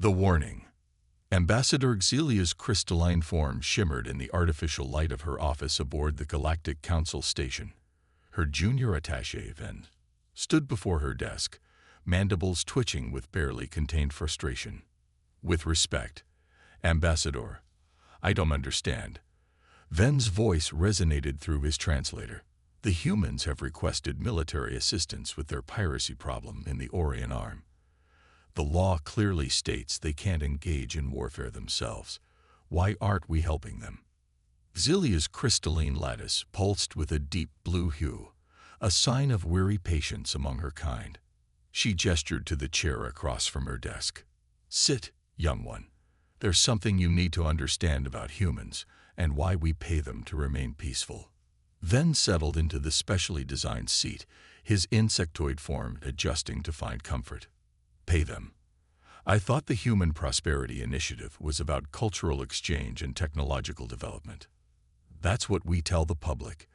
The warning. Ambassador Xelia's crystalline form shimmered in the artificial light of her office aboard the Galactic Council station. Her junior attaché, Ven, stood before her desk, mandibles twitching with barely contained frustration. With respect, Ambassador, I don't understand. Ven's voice resonated through his translator. The humans have requested military assistance with their piracy problem in the Orion Arm. The law clearly states they can't engage in warfare themselves. Why aren't we helping them? Xelia's crystalline lattice pulsed with a deep blue hue, a sign of weary patience among her kind. She gestured to the chair across from her desk. Sit, young one. There's something you need to understand about humans and why we pay them to remain peaceful. Ven settled into the specially designed seat, his insectoid form adjusting to find comfort. Pay them. I thought the Human Prosperity Initiative was about cultural exchange and technological development. That's what we tell the public.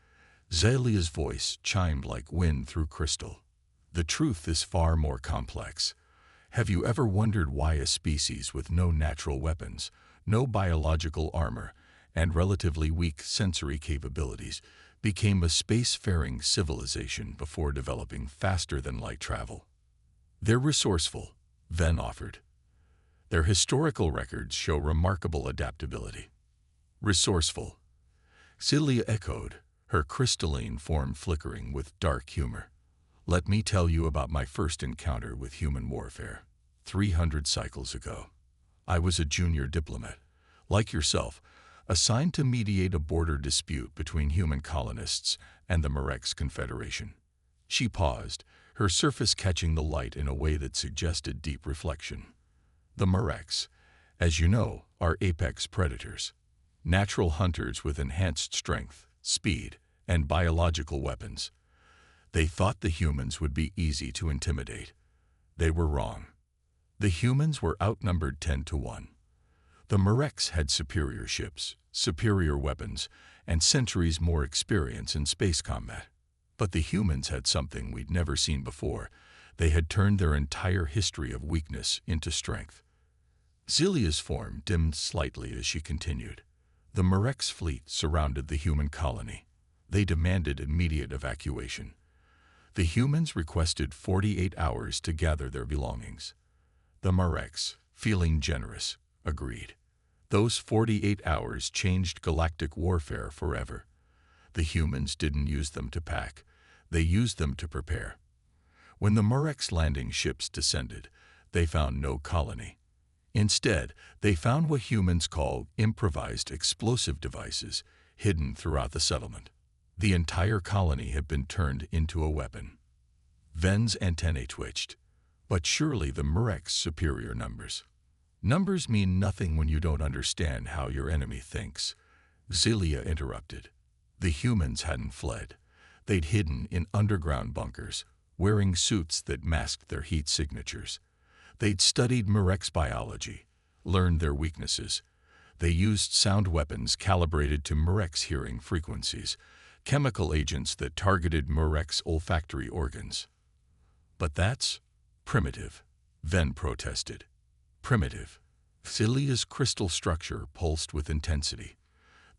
Xelia's voice chimed like wind through crystal. The truth is far more complex. Have you ever wondered why a species with no natural weapons, no biological armor, and relatively weak sensory capabilities became a spacefaring civilization before developing faster-than-light travel? They're resourceful, Ven offered. Their historical records show remarkable adaptability. Resourceful, Xelia echoed, her crystalline form flickering with dark humor. Let me tell you about my first encounter with human warfare. 300 cycles ago. I was a junior diplomat, like yourself, assigned to mediate a border dispute between human colonists and the Marex Confederation. She paused, her surface catching the light in a way that suggested deep reflection. The Marex, as you know, are apex predators, natural hunters with enhanced strength, speed, and biological weapons. They thought the humans would be easy to intimidate. They were wrong. The humans were outnumbered 10-1. The Marex had superior ships, superior weapons, and centuries more experience in space combat. But the humans had something we'd never seen before. They had turned their entire history of weakness into strength. Xelia's form dimmed slightly as she continued. The Marex fleet surrounded the human colony. They demanded immediate evacuation. The humans requested 48 hours to gather their belongings. The Marex, feeling generous, agreed. Those 48 hours changed galactic warfare forever. The humans didn't use them to pack. They used them to prepare. When the Marex landing ships descended, they found no colony. Instead, they found what humans call improvised explosive devices hidden throughout the settlement. The entire colony had been turned into a weapon. Ven's antennae twitched. But surely the Marex superior numbers. Numbers mean nothing when you don't understand how your enemy thinks. Xelia interrupted. The humans hadn't fled. They'd hidden in underground bunkers, wearing suits that masked their heat signatures. They'd studied Marex biology, learned their weaknesses. They used sound weapons calibrated to Marex hearing frequencies, chemical agents that targeted Marex olfactory organs. But that's primitive, Ven protested. Primitive. Xelia's crystal structure pulsed with intensity.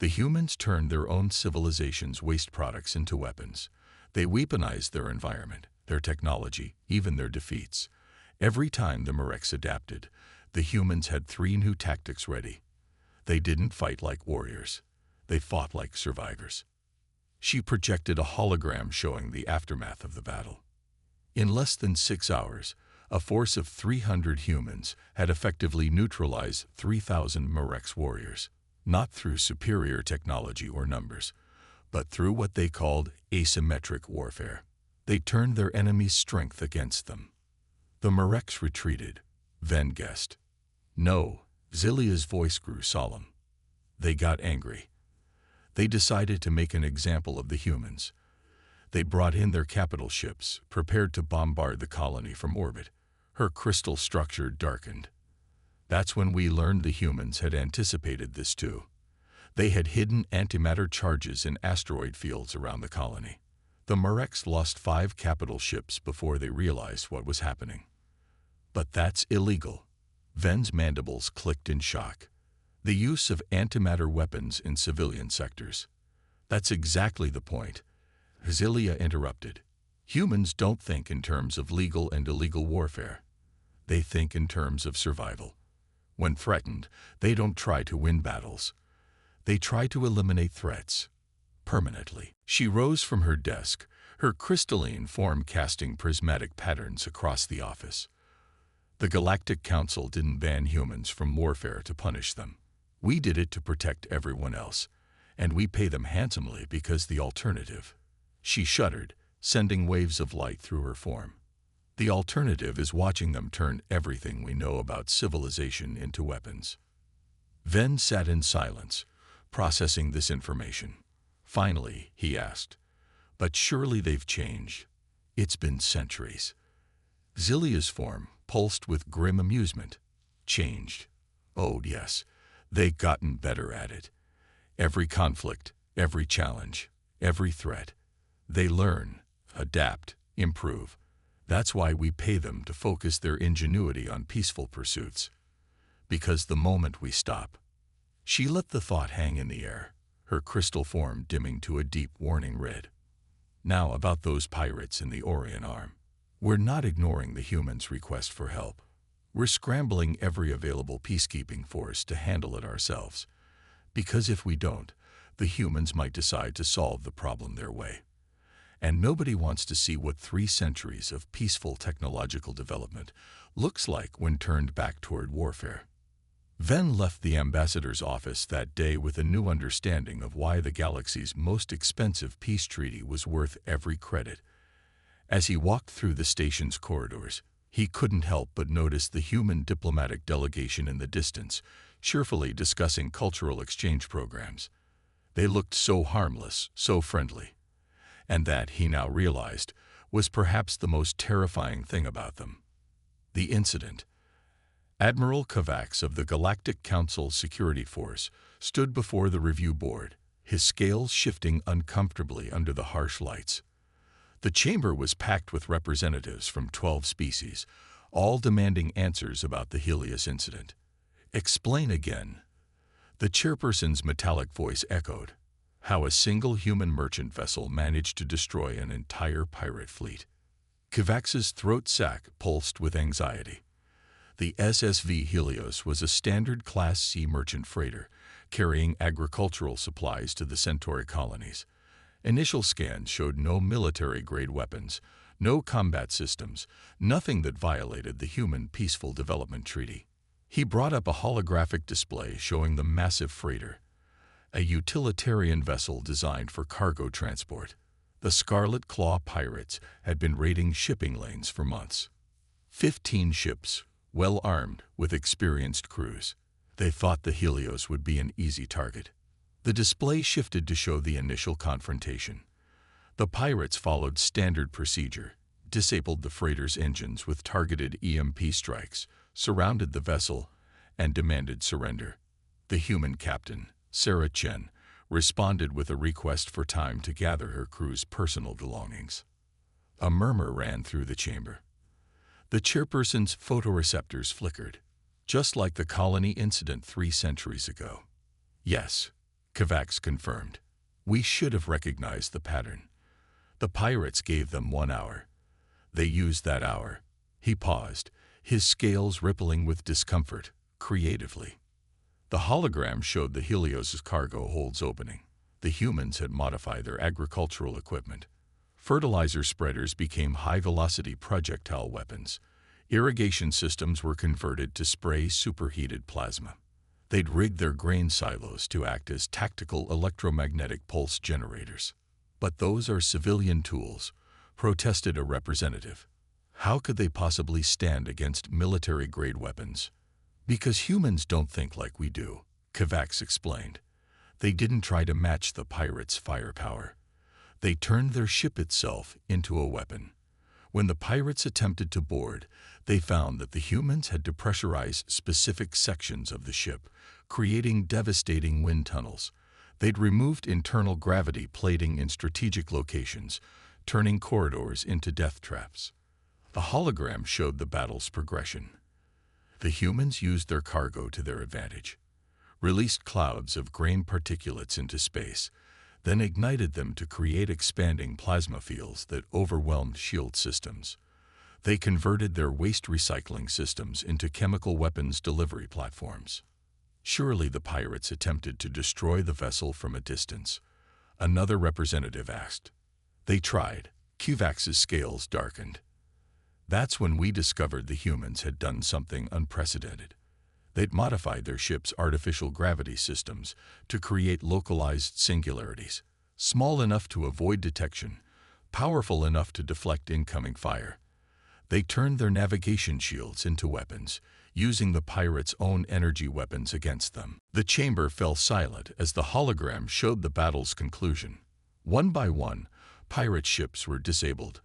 The humans turned their own civilization's waste products into weapons. They weaponized their environment, their technology, even their defeats. Every time the Marex adapted, the humans had 3 new tactics ready. They didn't fight like warriors. They fought like survivors. She projected a hologram showing the aftermath of the battle. In less than 6 hours, a force of 300 humans had effectively neutralized 3,000 Marex warriors, not through superior technology or numbers, but through what they called asymmetric warfare. They turned their enemy's strength against them. The Marex retreated, Ven guessed. No, Xelia's voice grew solemn. They got angry. They decided to make an example of the humans. They brought in their capital ships, prepared to bombard the colony from orbit. Her crystal structure darkened. That's when we learned the humans had anticipated this too. They had hidden antimatter charges in asteroid fields around the colony. The Marex lost 5 capital ships before they realized what was happening. But that's illegal, Ven's mandibles clicked in shock. The use of antimatter weapons in civilian sectors. That's exactly the point. Zelia interrupted. Humans don't think in terms of legal and illegal warfare. They think in terms of survival. When threatened, they don't try to win battles. They try to eliminate threats. Permanently. She rose from her desk, her crystalline form casting prismatic patterns across the office. The Galactic Council didn't ban humans from warfare to punish them. We did it to protect everyone else, and we pay them handsomely because the alternative. She shuddered, sending waves of light through her form. The alternative is watching them turn everything we know about civilization into weapons. Ven sat in silence, processing this information. Finally, he asked, "But surely they've changed. It's been centuries." Zelia's form pulsed with grim amusement. Changed. Oh, yes, they've gotten better at it. Every conflict, every challenge, every threat. They learn, adapt, improve. That's why we pay them to focus their ingenuity on peaceful pursuits. Because the moment we stop. She let the thought hang in the air, her crystal form dimming to a deep warning red. Now about those pirates in the Orion Arm. We're not ignoring the humans' request for help. We're scrambling every available peacekeeping force to handle it ourselves. Because if we don't, the humans might decide to solve the problem their way. And nobody wants to see what 3 centuries of peaceful technological development looks like when turned back toward warfare. Ven left the ambassador's office that day with a new understanding of why the galaxy's most expensive peace treaty was worth every credit. As he walked through the station's corridors, he couldn't help but notice the human diplomatic delegation in the distance, cheerfully discussing cultural exchange programs. They looked so harmless, so friendly. And that, he now realized, was perhaps the most terrifying thing about them. The incident. Admiral Kovacs of the Galactic Council Security Force stood before the review board, his scales shifting uncomfortably under the harsh lights. The chamber was packed with representatives from 12 species, all demanding answers about the Helios incident. "Explain again." The chairperson's metallic voice echoed. How a single human merchant vessel managed to destroy an entire pirate fleet. Kovacs's throat sac pulsed with anxiety. The SSV Helios was a standard Class C merchant freighter, carrying agricultural supplies to the Centauri colonies. Initial scans showed no military-grade weapons, no combat systems, nothing that violated the Human Peaceful Development Treaty. He brought up a holographic display showing the massive freighter, a utilitarian vessel designed for cargo transport. The Scarlet Claw pirates had been raiding shipping lanes for months. 15 ships, well-armed, with experienced crews. They thought the Helios would be an easy target. The display shifted to show the initial confrontation. The pirates followed standard procedure, disabled the freighter's engines with targeted EMP strikes, surrounded the vessel, and demanded surrender. The human captain, Sarah Chen, responded with a request for time to gather her crew's personal belongings. A murmur ran through the chamber. The chairperson's photoreceptors flickered, just like the colony incident 3 centuries ago. "Yes," Kovacs confirmed. "We should have recognized the pattern. The pirates gave them 1 hour. They used that hour." He paused, his scales rippling with discomfort, creatively. The hologram showed the Helios' cargo holds opening. The humans had modified their agricultural equipment. Fertilizer spreaders became high-velocity projectile weapons. Irrigation systems were converted to spray superheated plasma. They'd rigged their grain silos to act as tactical electromagnetic pulse generators. "But those are civilian tools," protested a representative. "How could they possibly stand against military-grade weapons?" "Because humans don't think like we do," Kovacs explained. "They didn't try to match the pirates' firepower. They turned their ship itself into a weapon. When the pirates attempted to board, they found that the humans had depressurized specific sections of the ship, creating devastating wind tunnels. They'd removed internal gravity plating in strategic locations, turning corridors into death traps." The hologram showed the battle's progression. The humans used their cargo to their advantage, released clouds of grain particulates into space, then ignited them to create expanding plasma fields that overwhelmed shield systems. They converted their waste recycling systems into chemical weapons delivery platforms. Surely the pirates attempted to destroy the vessel from a distance, another representative asked. They tried. Kovacs's scales darkened. That's when we discovered the humans had done something unprecedented. They'd modified their ship's artificial gravity systems to create localized singularities, small enough to avoid detection, powerful enough to deflect incoming fire. They turned their navigation shields into weapons, using the pirates' own energy weapons against them. The chamber fell silent as the hologram showed the battle's conclusion. One by one, pirate ships were disabled,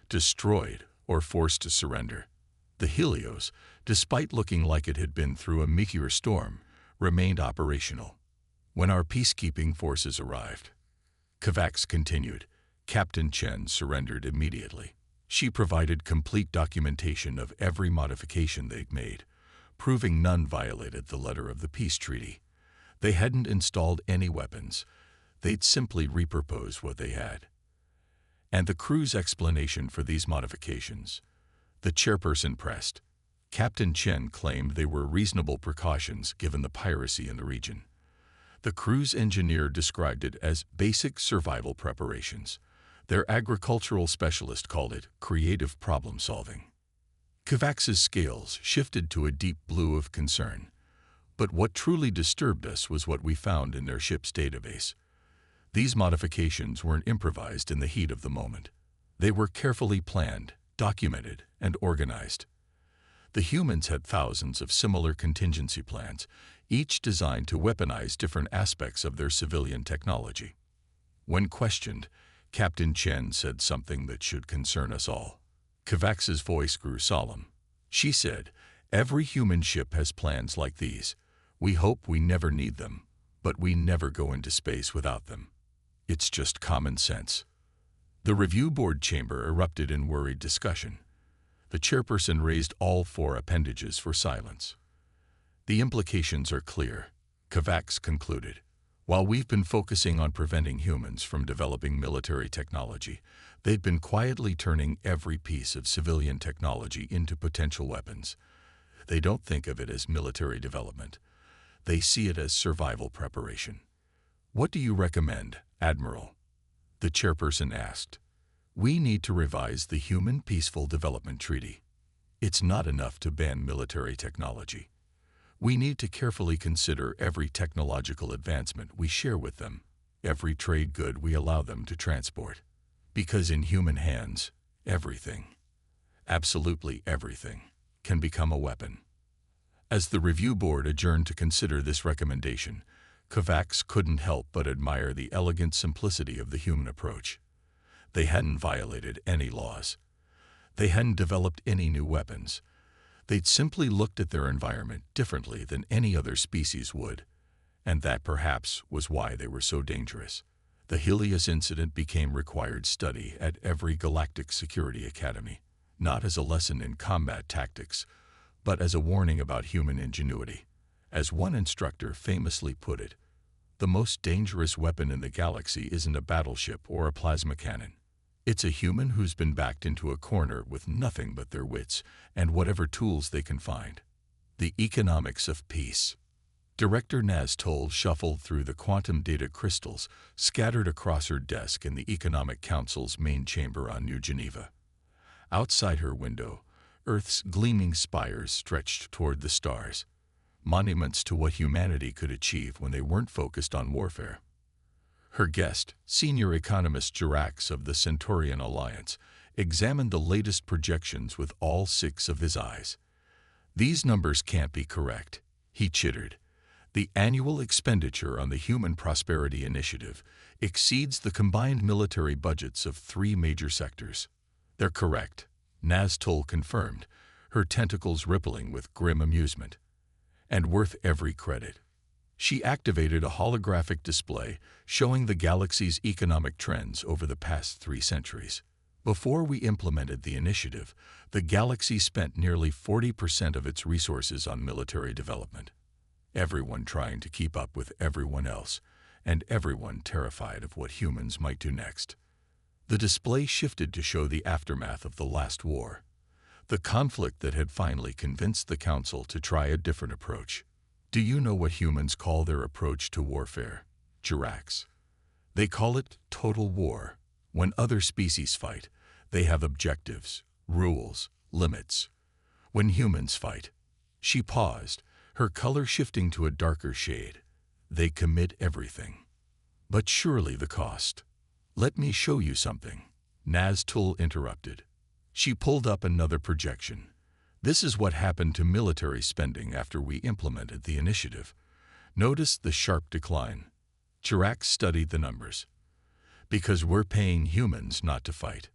destroyed, or forced to surrender. The Helios, despite looking like it had been through a meteor storm, remained operational. When our peacekeeping forces arrived, Kovacs continued, Captain Chen surrendered immediately. She provided complete documentation of every modification they'd made, proving none violated the letter of the peace treaty. They hadn't installed any weapons. They'd simply repurposed what they had. And the crew's explanation for these modifications? The chairperson pressed. Captain Chen claimed they were reasonable precautions given the piracy in the region. The crew's engineer described it as basic survival preparations. Their agricultural specialist called it creative problem-solving. Kovacs's scales shifted to a deep blue of concern. But what truly disturbed us was what we found in their ship's database. These modifications weren't improvised in the heat of the moment. They were carefully planned, documented, and organized. The humans had thousands of similar contingency plans, each designed to weaponize different aspects of their civilian technology. When questioned, Captain Chen said something that should concern us all. Kovacs's voice grew solemn. She said, "Every human ship has plans like these. We hope we never need them, but we never go into space without them. It's just common sense." The review board chamber erupted in worried discussion. The chairperson raised all four appendages for silence. The implications are clear, Kovacs concluded. While we've been focusing on preventing humans from developing military technology, they've been quietly turning every piece of civilian technology into potential weapons. They don't think of it as military development. They see it as survival preparation. What do you recommend, Admiral? The chairperson asked. We need to revise the Human Peaceful Development Treaty. It's not enough to ban military technology. We need to carefully consider every technological advancement we share with them, every trade good we allow them to transport. Because in human hands, everything, absolutely everything, can become a weapon. As the review board adjourned to consider this recommendation, Kovacs couldn't help but admire the elegant simplicity of the human approach. They hadn't violated any laws. They hadn't developed any new weapons. They'd simply looked at their environment differently than any other species would, and that perhaps was why they were so dangerous. The Helios incident became required study at every Galactic Security Academy, not as a lesson in combat tactics, but as a warning about human ingenuity. As one instructor famously put it, the most dangerous weapon in the galaxy isn't a battleship or a plasma cannon. It's a human who's been backed into a corner with nothing but their wits and whatever tools they can find. The economics of peace. Director Naz Toll shuffled through the quantum data crystals scattered across her desk in the Economic Council's main chamber on New Geneva. Outside her window, Earth's gleaming spires stretched toward the stars, monuments to what humanity could achieve when they weren't focused on warfare. Her guest, senior economist Jirax of the Centaurian Alliance, examined the latest projections with all six of his eyes. These numbers can't be correct, he chittered. The annual expenditure on the Human Prosperity Initiative exceeds the combined military budgets of 3 major sectors. They're correct, Naz Toll confirmed, her tentacles rippling with grim amusement. And worth every credit. She activated a holographic display showing the galaxy's economic trends over the past 3 centuries. Before we implemented the initiative, the galaxy spent nearly 40% of its resources on military development. Everyone trying to keep up with everyone else, and everyone terrified of what humans might do next. The display shifted to show the aftermath of the last war, the conflict that had finally convinced the Council to try a different approach. Do you know what humans call their approach to warfare? Jirax. They call it total war. When other species fight, they have objectives, rules, limits. When humans fight, she paused, her color shifting to a darker shade. They commit everything. But surely the cost. Let me show you something. Naztul interrupted. She pulled up another projection. This is what happened to military spending after we implemented the initiative. Notice the sharp decline. Chirac studied the numbers. Because we're paying humans not to fight.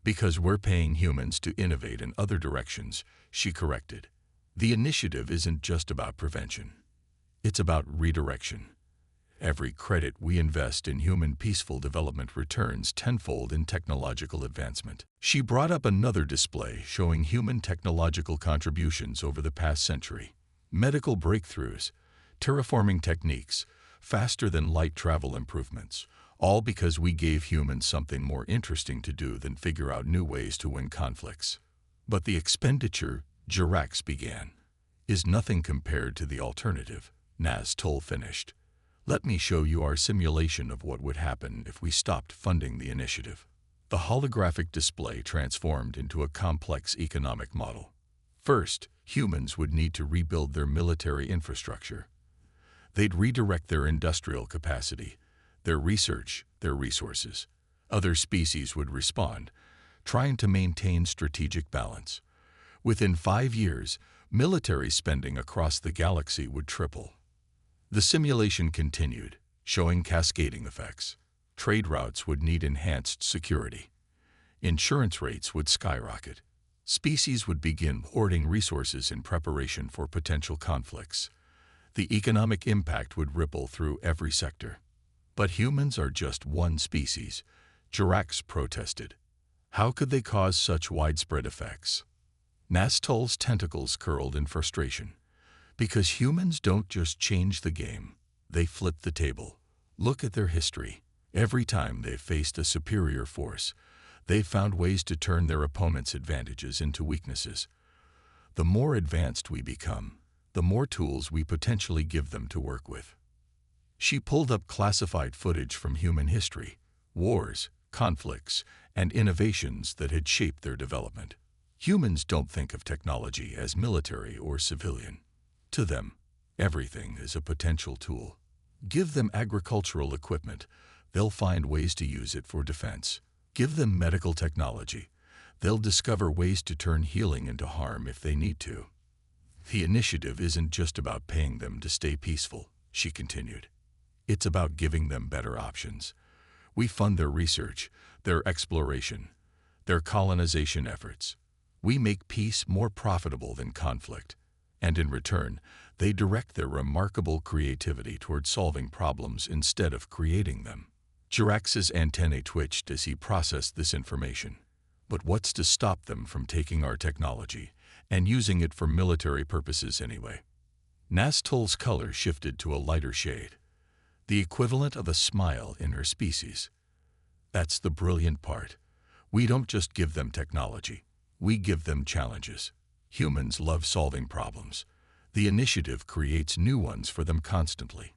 Because we're paying humans to innovate in other directions, she corrected. The initiative isn't just about prevention. It's about redirection. Every credit we invest in human peaceful development returns tenfold in technological advancement. She brought up another display showing human technological contributions over the past century. Medical breakthroughs, terraforming techniques, faster-than-light travel improvements, all because we gave humans something more interesting to do than figure out new ways to win conflicts. But the expenditure, Jirax began, is nothing compared to the alternative. Naztul finished. Let me show you our simulation of what would happen if we stopped funding the initiative. The holographic display transformed into a complex economic model. First, humans would need to rebuild their military infrastructure. They'd redirect their industrial capacity, their research, their resources. Other species would respond, trying to maintain strategic balance. Within 5 years, military spending across the galaxy would triple. The simulation continued, showing cascading effects. Trade routes would need enhanced security. Insurance rates would skyrocket. Species would begin hoarding resources in preparation for potential conflicts. The economic impact would ripple through every sector. But humans are just one species, Jirax protested. How could they cause such widespread effects? Naztul's tentacles curled in frustration. Because humans don't just change the game, they flip the table. Look at their history. Every time they've faced a superior force, they've found ways to turn their opponent's advantages into weaknesses. The more advanced we become, the more tools we potentially give them to work with. She pulled up classified footage from human history, wars, conflicts, and innovations that had shaped their development. Humans don't think of technology as military or civilian. To them, everything is a potential tool. Give them agricultural equipment, they'll find ways to use it for defense. Give them medical technology, they'll discover ways to turn healing into harm if they need to. The initiative isn't just about paying them to stay peaceful, she continued. It's about giving them better options. We fund their research, their exploration, their colonization efforts. We make peace more profitable than conflict. And in return, they direct their remarkable creativity toward solving problems instead of creating them. Jirax's antennae twitched as he processed this information. But what's to stop them from taking our technology and using it for military purposes anyway? Naztul's color shifted to a lighter shade, the equivalent of a smile in her species. That's the brilliant part. We don't just give them technology, we give them challenges. Humans love solving problems. The initiative creates new ones for them constantly.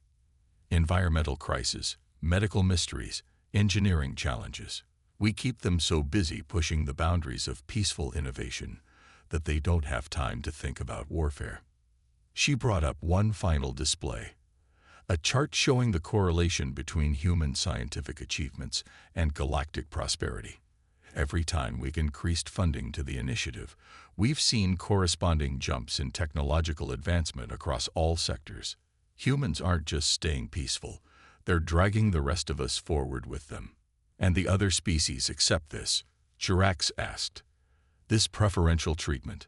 Environmental crises, medical mysteries, engineering challenges. We keep them so busy pushing the boundaries of peaceful innovation that they don't have time to think about warfare. She brought up one final display, a chart showing the correlation between human scientific achievements and galactic prosperity. Every time we've increased funding to the initiative, we've seen corresponding jumps in technological advancement across all sectors. Humans aren't just staying peaceful, they're dragging the rest of us forward with them. And the other species accept this? Jirax asked. This preferential treatment.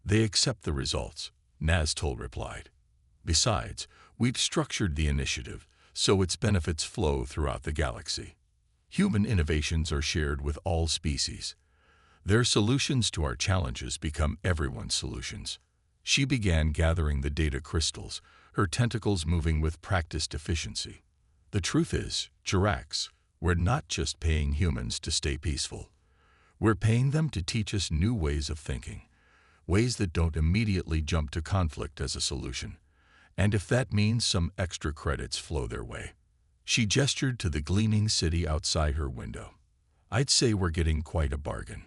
They accept the results, Naztul replied. Besides, we've structured the initiative so its benefits flow throughout the galaxy. Human innovations are shared with all species. Their solutions to our challenges become everyone's solutions. She began gathering the data crystals, her tentacles moving with practiced efficiency. The truth is, Jirax, we're not just paying humans to stay peaceful. We're paying them to teach us new ways of thinking, ways that don't immediately jump to conflict as a solution. And if that means some extra credits flow their way. She gestured to the gleaming city outside her window. I'd say we're getting quite a bargain.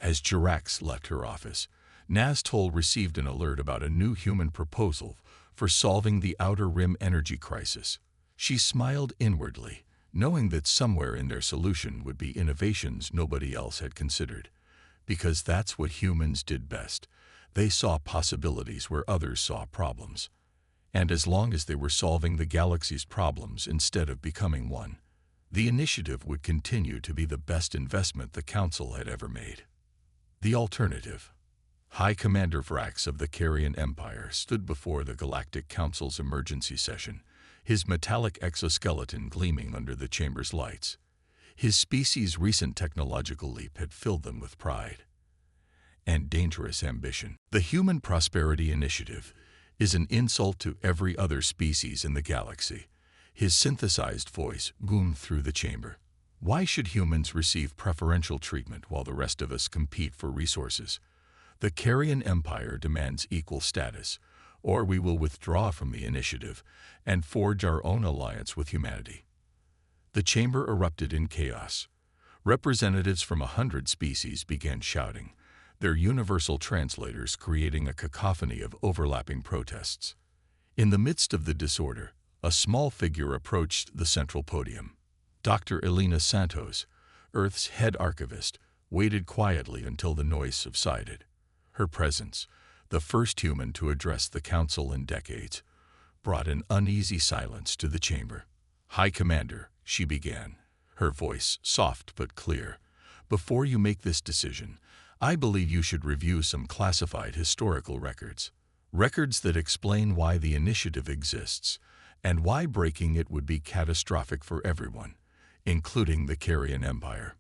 As Jirax left her office, Naztol received an alert about a new human proposal for solving the Outer Rim energy crisis. She smiled inwardly, knowing that somewhere in their solution would be innovations nobody else had considered. Because that's what humans did best. They saw possibilities where others saw problems. And as long as they were solving the galaxy's problems instead of becoming one, the initiative would continue to be the best investment the Council had ever made. The alternative. High Commander Vrax of the Carrion Empire stood before the Galactic Council's emergency session, his metallic exoskeleton gleaming under the chamber's lights. His species' recent technological leap had filled them with pride and dangerous ambition. The Human Prosperity Initiative is an insult to every other species in the galaxy. His synthesized voice boomed through the chamber. Why should humans receive preferential treatment while the rest of us compete for resources? The Carrion Empire demands equal status, or we will withdraw from the initiative and forge our own alliance with humanity. The chamber erupted in chaos. Representatives from 100 species began shouting, their universal translators creating a cacophony of overlapping protests. In the midst of the disorder, a small figure approached the central podium. Dr. Elena Santos, Earth's head archivist, waited quietly until the noise subsided. Her presence, the first human to address the Council in decades, brought an uneasy silence to the chamber. High Commander, she began, her voice soft but clear, before you make this decision, I believe you should review some classified historical records. Records that explain why the initiative exists and why breaking it would be catastrophic for everyone, including the Carrion Empire.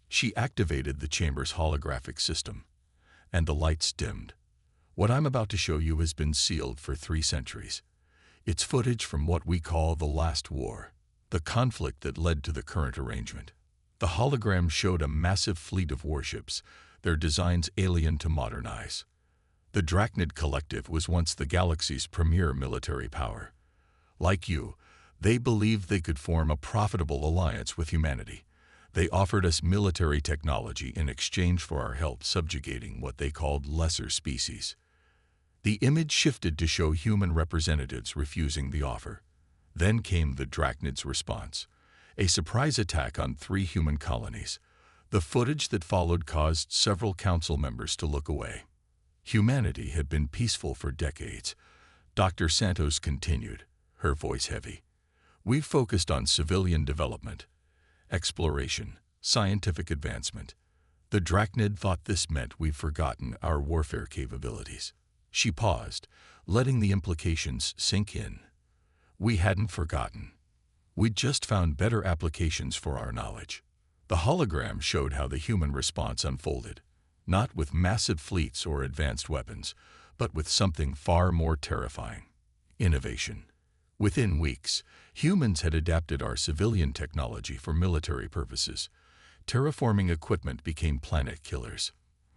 She activated the chamber's holographic system, and the lights dimmed. What I'm about to show you has been sealed for 3 centuries. It's footage from what we call the Last War, the conflict that led to the current arrangement. The hologram showed a massive fleet of warships, their designs alien to modernize. The Drachnid Collective was once the galaxy's premier military power. Like you, they believed they could form a profitable alliance with humanity. They offered us military technology in exchange for our help subjugating what they called lesser species. The image shifted to show human representatives refusing the offer. Then came the Drachnid's response, a surprise attack on 3 human colonies. The footage that followed caused several council members to look away. Humanity had been peaceful for decades. Dr. Santos continued, her voice heavy. We've focused on civilian development, exploration, scientific advancement. The Drachnid thought this meant we've forgotten our warfare capabilities. She paused, letting the implications sink in. We hadn't forgotten. We'd just found better applications for our knowledge. The hologram showed how the human response unfolded, not with massive fleets or advanced weapons, but with something far more terrifying: innovation. Within weeks, humans had adapted our civilian technology for military purposes. Terraforming equipment became planet killers.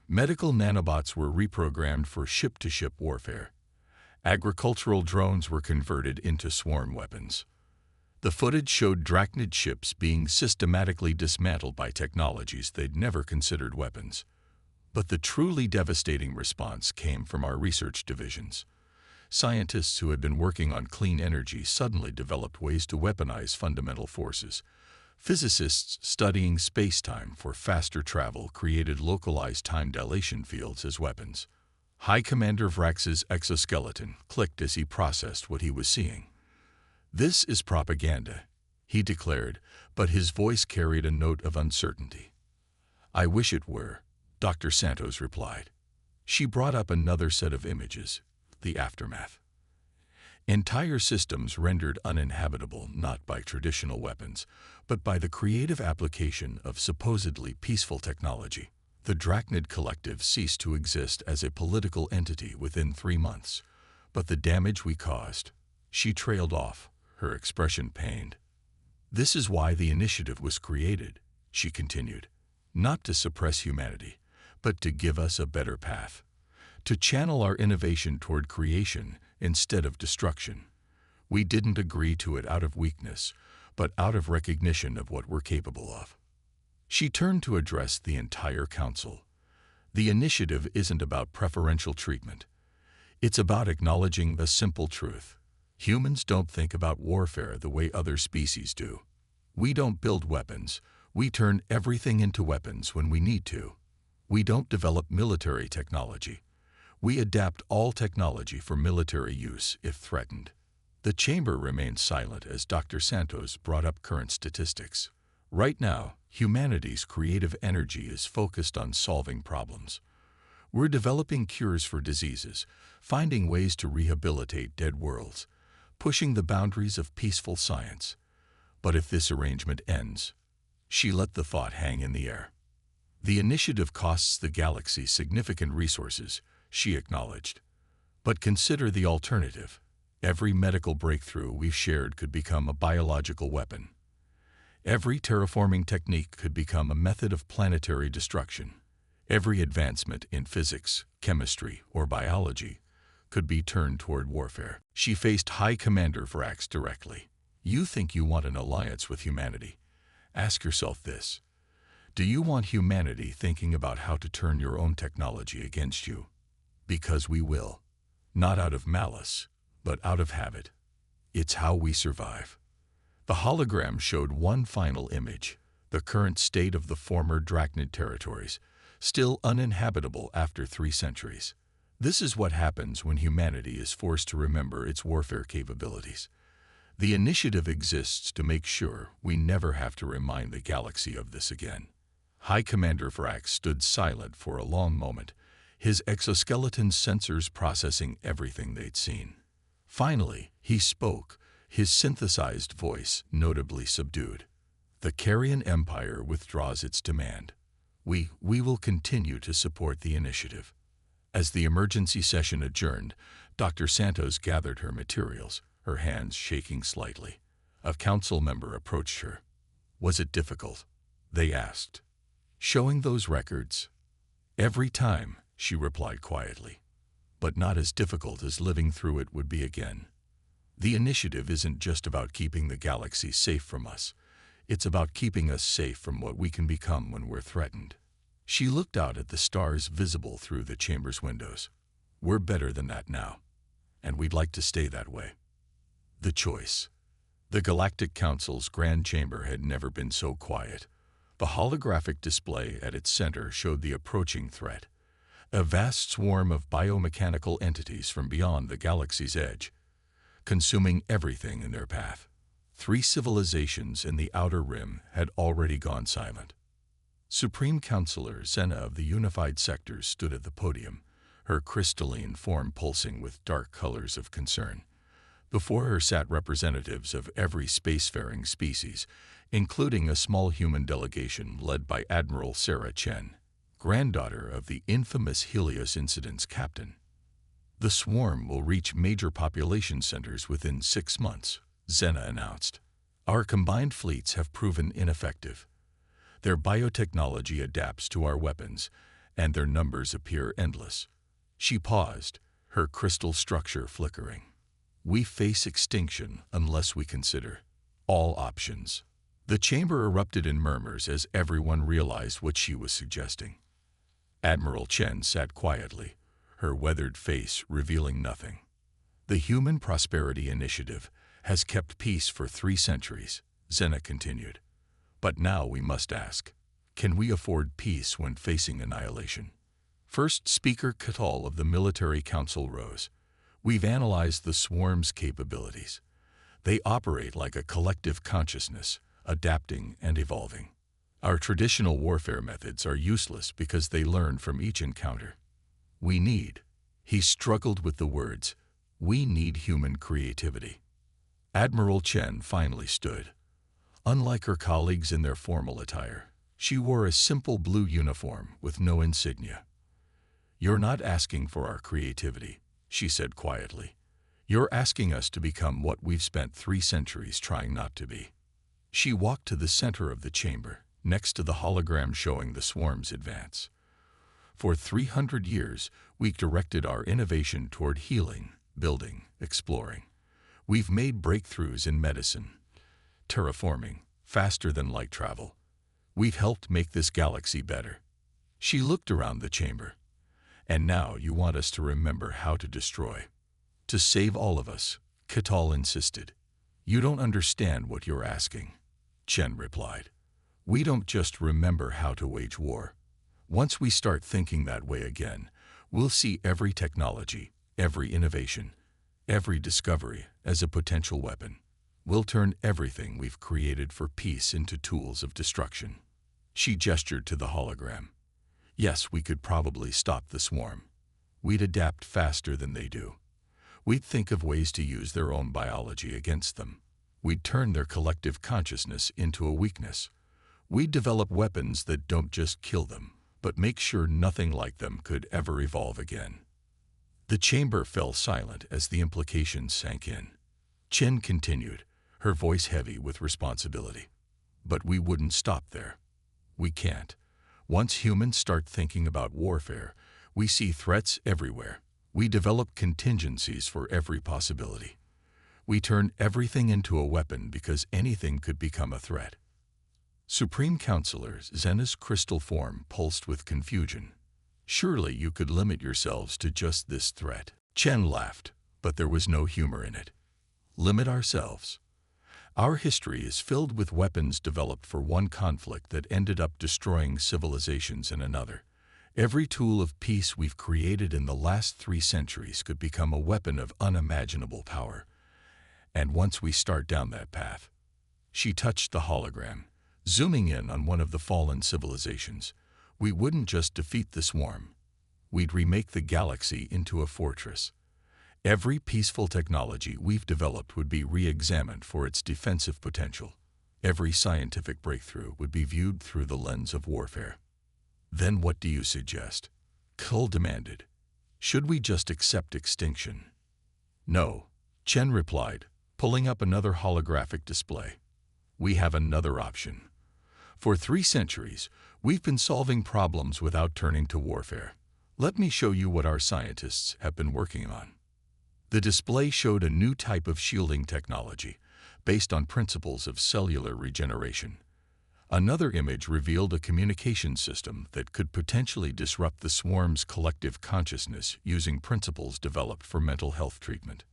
Medical nanobots were reprogrammed for ship-to-ship warfare. Agricultural drones were converted into swarm weapons. The footage showed Drachnid ships being systematically dismantled by technologies they'd never considered weapons. But the truly devastating response came from our research divisions. Scientists who had been working on clean energy suddenly developed ways to weaponize fundamental forces. Physicists studying space-time for faster travel created localized time dilation fields as weapons. High Commander Vrax's exoskeleton clicked as he processed what he was seeing. This is propaganda, he declared, but his voice carried a note of uncertainty. I wish it were, Dr. Santos replied. She brought up another set of images, the aftermath. Entire systems rendered uninhabitable not by traditional weapons, but by the creative application of supposedly peaceful technology. The Drachnid Collective ceased to exist as a political entity within 3 months, but the damage we caused. She trailed off, her expression pained. This is why the initiative was created, she continued, not to suppress humanity, but to give us a better path, to channel our innovation toward creation instead of destruction. We didn't agree to it out of weakness, but out of recognition of what we're capable of. She turned to address the entire council. The initiative isn't about preferential treatment. It's about acknowledging a simple truth. Humans don't think about warfare the way other species do. We don't build weapons. We turn everything into weapons when we need to. We don't develop military technology. We adapt all technology for military use if threatened. The chamber remained silent as Dr. Santos brought up current statistics. Right now, humanity's creative energy is focused on solving problems. We're developing cures for diseases, finding ways to rehabilitate dead worlds, pushing the boundaries of peaceful science. But if this arrangement ends, she let the thought hang in the air. The initiative costs the galaxy significant resources, she acknowledged. But consider the alternative. Every medical breakthrough we've shared could become a biological weapon. Every terraforming technique could become a method of planetary destruction. Every advancement in physics, chemistry, or biology could be turned toward warfare. She faced High Commander Vrax directly. You think you want an alliance with humanity? Ask yourself this. Do you want humanity thinking about how to turn your own technology against you? Because we will. Not out of malice, but out of habit. It's how we survive. The hologram showed one final image, the current state of the former Drachnid territories, still uninhabitable after 3 centuries. This is what happens when humanity is forced to remember its warfare capabilities. The initiative exists to make sure we never have to remind the galaxy of this again. High Commander Vrax stood silent for a long moment, his exoskeleton sensors processing everything they'd seen. Finally, he spoke, his synthesized voice notably subdued. The Carrion Empire withdraws its demand. We will continue to support the initiative. As the emergency session adjourned, Dr. Santos gathered her materials, her hands shaking slightly. A council member approached her. Was it difficult? They asked. Showing those records? Every time, she replied quietly. But not as difficult as living through it would be again. The initiative isn't just about keeping the galaxy safe from us. It's about keeping us safe from what we can become when we're threatened. She looked out at the stars visible through the chamber's windows. We're better than that now, and we'd like to stay that way. The choice. The Galactic Council's Grand Chamber had never been so quiet. The holographic display at its center showed the approaching threat. A vast swarm of biomechanical entities from beyond the galaxy's edge, consuming everything in their path. 3 civilizations in the Outer Rim had already gone silent. Supreme Counselor Zena of the Unified Sectors stood at the podium, her crystalline form pulsing with dark colors of concern. Before her sat representatives of every spacefaring species, including a small human delegation led by Admiral Sarah Chen, granddaughter of the infamous Helios Incident's captain. The swarm will reach major population centers within 6 months, Zena announced. Our combined fleets have proven ineffective. Their biotechnology adapts to our weapons, and their numbers appear endless. She paused, her crystal structure flickering. We face extinction unless we consider all options. The chamber erupted in murmurs as everyone realized what she was suggesting. Admiral Chen sat quietly, her weathered face revealing nothing. The Human Prosperity Initiative has kept peace for 3 centuries, Zena continued. But now we must ask, can we afford peace when facing annihilation? First Speaker Catal of the Military Council rose. We've analyzed the swarm's capabilities. They operate like a collective consciousness, adapting and evolving. Our traditional warfare methods are useless because they learn from each encounter. He struggled with the words, We need human creativity. Admiral Chen finally stood. Unlike her colleagues in their formal attire, she wore a simple blue uniform with no insignia. "You're not asking for our creativity," she said quietly. "You're asking us to become what we've spent 3 centuries trying not to be." She walked to the center of the chamber, next to the hologram showing the swarm's advance. "For 300 years, we've directed our innovation toward healing, building, exploring. We've made breakthroughs in medicine, terraforming, faster than light travel. We've helped make this galaxy better." She looked around the chamber. "And now you want us to remember how to destroy. To save all of us," Catal insisted. "You don't understand what you're asking," Chen replied. "We don't just remember how to wage war. Once we start thinking that way again, we'll see every technology, every innovation, every discovery as a potential weapon. We'll turn everything we've created for peace into tools of destruction." She gestured to the hologram. "Yes, we could probably stop the swarm. We'd adapt faster than they do. We'd think of ways to use their own biology against them. We'd turn their collective consciousness into a weakness. We'd develop weapons that don't just kill them, but make sure nothing like them could ever evolve again." The chamber fell silent as the implications sank in. Chen continued, her voice heavy with responsibility. "But we wouldn't stop there. We can't. Once humans start thinking about warfare, we see threats everywhere. We develop contingencies for every possibility. We turn everything into a weapon because anything could become a threat." Supreme Counselor Zena's crystal form pulsed with confusion. "Surely you could limit yourselves to just this threat." Chen laughed, but there was no humor in it. "Limit ourselves? Our history is filled with weapons developed for one conflict that ended up destroying civilizations in another. Every tool of peace we've created in the last 3 centuries could become a weapon of unimaginable power. And once we start down that path..." She touched the hologram, zooming in on one of the fallen civilizations. "We wouldn't just defeat the swarm. We'd remake the galaxy into a fortress. Every peaceful technology we've developed would be re-examined for its defensive potential. Every scientific breakthrough would be viewed through the lens of warfare." "Then what do you suggest?" Cole demanded. "Should we just accept extinction?" "No," Chen replied, pulling up another holographic display. "We have another option. For 3 centuries, we've been solving problems without turning to warfare. Let me show you what our scientists have been working on." The display showed a new type of shielding technology, based on principles of cellular regeneration. Another image revealed a communication system that could potentially disrupt the swarm's collective consciousness using principles developed for mental health treatment.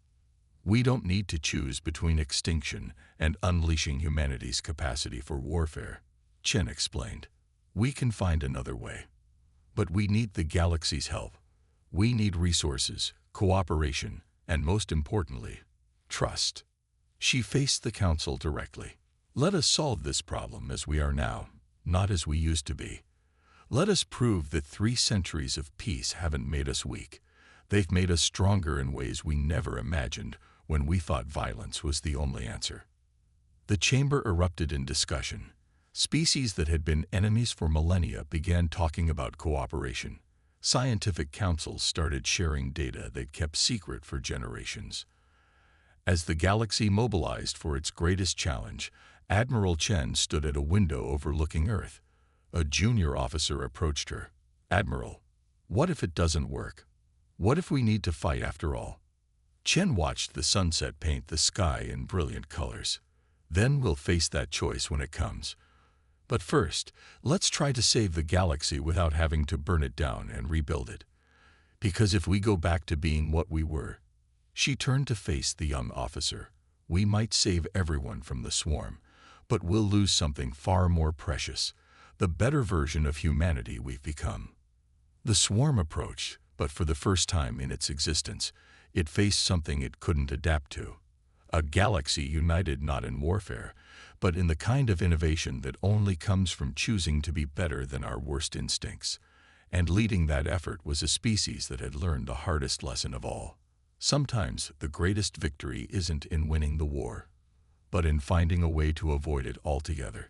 "We don't need to choose between extinction and unleashing humanity's capacity for warfare," Chen explained. "We can find another way. But we need the galaxy's help. We need resources, cooperation, and most importantly, trust." She faced the council directly. "Let us solve this problem as we are now, not as we used to be. Let us prove that 3 centuries of peace haven't made us weak. They've made us stronger in ways we never imagined when we thought violence was the only answer." The chamber erupted in discussion. Species that had been enemies for millennia began talking about cooperation. Scientific councils started sharing data they'd kept secret for generations. As the galaxy mobilized for its greatest challenge, Admiral Chen stood at a window overlooking Earth. A junior officer approached her. "Admiral, what if it doesn't work? What if we need to fight after all?" Chen watched the sunset paint the sky in brilliant colors. "Then we'll face that choice when it comes. But first, let's try to save the galaxy without having to burn it down and rebuild it. Because if we go back to being what we were..." She turned to face the young officer. "We might save everyone from the swarm, but we'll lose something far more precious, the better version of humanity we've become." The swarm approached, but for the first time in its existence, it faced something it couldn't adapt to. A galaxy united not in warfare, but in the kind of innovation that only comes from choosing to be better than our worst instincts. And leading that effort was a species that had learned the hardest lesson of all. Sometimes the greatest victory isn't in winning the war, but in finding a way to avoid it altogether.